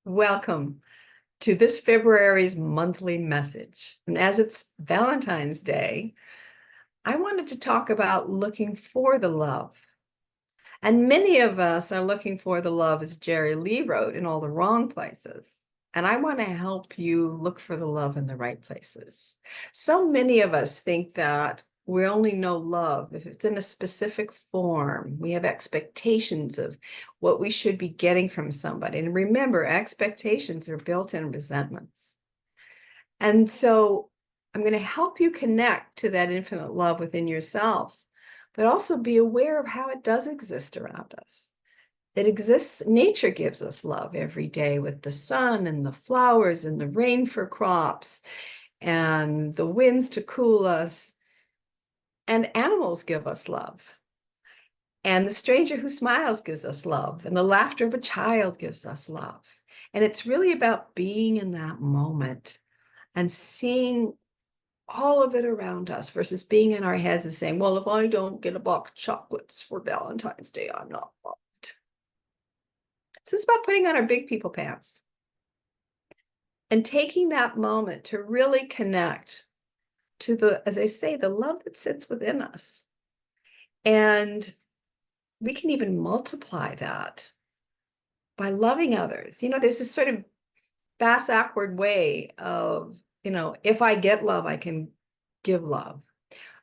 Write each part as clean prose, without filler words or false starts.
Welcome to this February's monthly message. And as it's Valentine's Day, I wanted to talk about looking for the love. And many of us are looking for the love, as Jerry Lee wrote, in all the wrong places. And I want to help you look for the love in the right places. So many of us think that we only know love if it's in a specific form. We have expectations of what we should be getting from somebody. And remember, expectations are built-in resentments. And so I'm going to help you connect to that infinite love within yourself, but also be aware of how it does exist around us. It exists. Nature gives us love every day with the sun and the flowers and the rain for crops and the winds to cool us. And animals give us love. And the stranger who smiles gives us love. And the laughter of a child gives us love. And it's really about being in that moment and seeing all of it around us versus being in our heads and saying, well, if I don't get a box of chocolates for Valentine's Day, I'm not loved. So it's about putting on our big people pants and taking that moment to really connect to the, as I say, the love that sits within us. And we can even multiply that by loving others. There's this sort of bass-backward way of, if I get love, I can give love.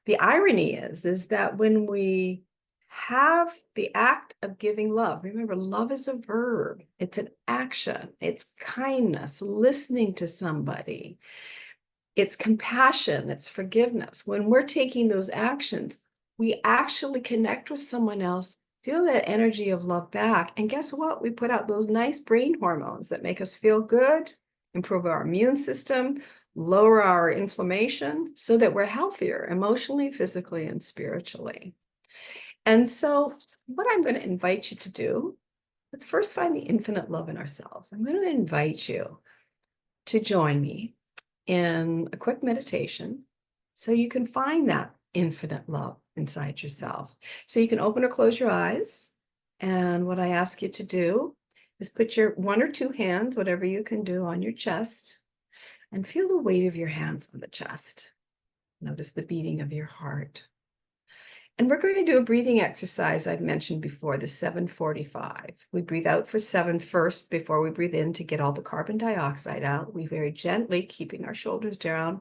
The irony is that when we have the act of giving love, remember, love is a verb. It's an action. It's kindness, listening to somebody. It's compassion. It's forgiveness. When we're taking those actions, we actually connect with someone else, feel that energy of love back. And guess what? We put out those nice brain hormones that make us feel good, improve our immune system, lower our inflammation so that we're healthier emotionally, physically, and spiritually. And so what I'm going to invite you to do, let's first find the infinite love in ourselves. I'm going to invite you to join me in a quick meditation so you can find that infinite love inside yourself. So you can open or close your eyes. And what I ask you to do is put your one or two hands, whatever you can do, on your chest and feel the weight of your hands on the chest. Notice the beating of your heart. And we're going to do a breathing exercise I've mentioned before, the 745. We breathe out for 7 first before we breathe in to get all the carbon dioxide out. We very gently, keeping our shoulders down,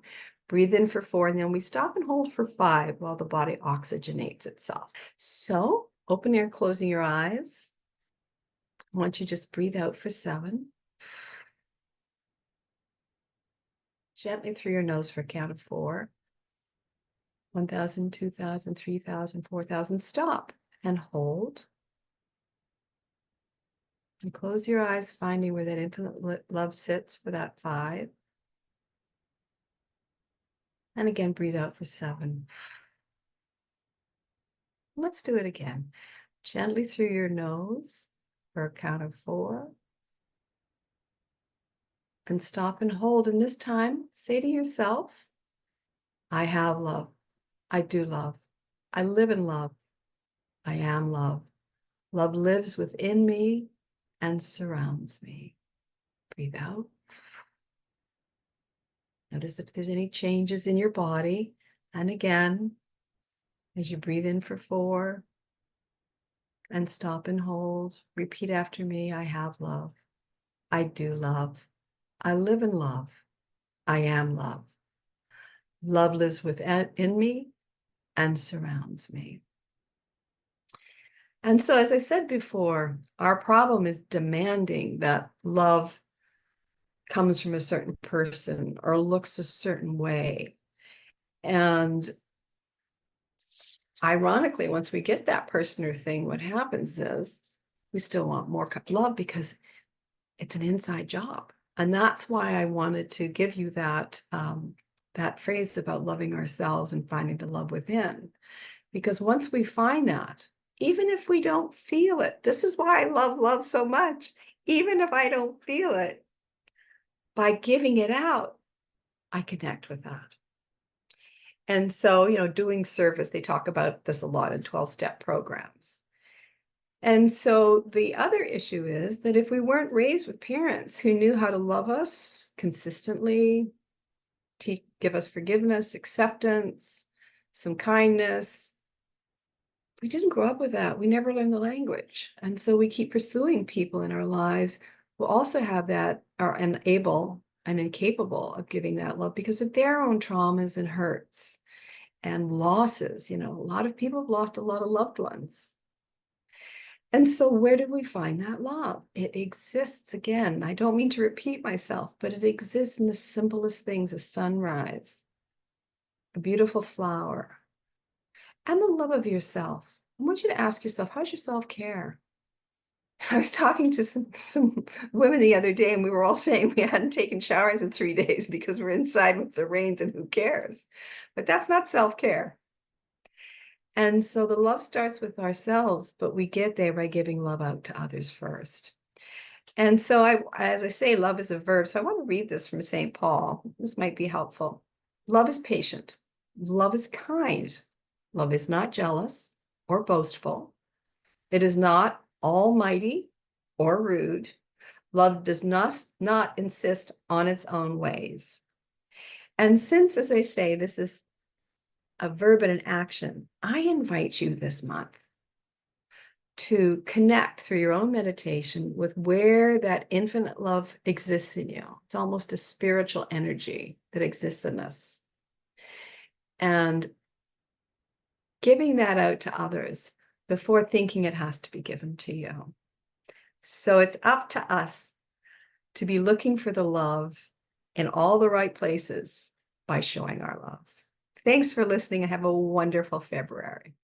breathe in for 4, and then we stop and hold for 5 while the body oxygenates itself. So opening and closing your eyes. I want you to just breathe out for 7. Gently through your nose for a count of 4. 1,000, 2,000, 3,000, 4,000. Stop and hold. And close your eyes, finding where that infinite love sits for that 5. And again, breathe out for 7. Let's do it again. Gently through your nose for a count of 4. And stop and hold. And this time, say to yourself, I have love. I do love. I live in love. I am love. Love lives within me and surrounds me. Breathe out. Notice if there's any changes in your body. And again, as you breathe in for 4 and stop and hold, repeat after me. I have love. I do love. I live in love. I am love. Love lives within me and surrounds me. And so, as I said before, our problem is demanding that love comes from a certain person or looks a certain way. And ironically, once we get that person or thing, what happens is we still want more love because it's an inside job. And that's why I wanted to give you that, that phrase about loving ourselves and finding the love within. Because once we find that, even if we don't feel it, this is why I love love so much. Even if I don't feel it, by giving it out, I connect with that. And so, doing service, they talk about this a lot in 12-step programs. And so the other issue is that if we weren't raised with parents who knew how to love us consistently, give us forgiveness, acceptance, some kindness, we didn't grow up with that. We never learned the language. And so we keep pursuing people in our lives who also have that, are unable and incapable of giving that love because of their own traumas and hurts and losses. A lot of people have lost a lot of loved ones. And so where do we find that love? It exists again. I don't mean to repeat myself, but it exists in the simplest things: a sunrise, a beautiful flower, and the love of yourself. I want you to ask yourself, how's your self-care? I was talking to some women the other day, and we were all saying we hadn't taken showers in 3 days because we're inside with the rains and who cares? But that's not self-care. And so the love starts with ourselves, but we get there by giving love out to others first. And so as I say, love is a verb. So I want to read this from St. Paul. This might be helpful. Love is patient. Love is kind. Love is not jealous or boastful. It is not almighty or rude. Love does not insist on its own ways. And since, as I say, this is a verb and an action, I invite you this month to connect through your own meditation with where that infinite love exists in you. It's almost a spiritual energy that exists in us. And giving that out to others before thinking it has to be given to you. So it's up to us to be looking for the love in all the right places by showing our love. Thanks for listening and have a wonderful February.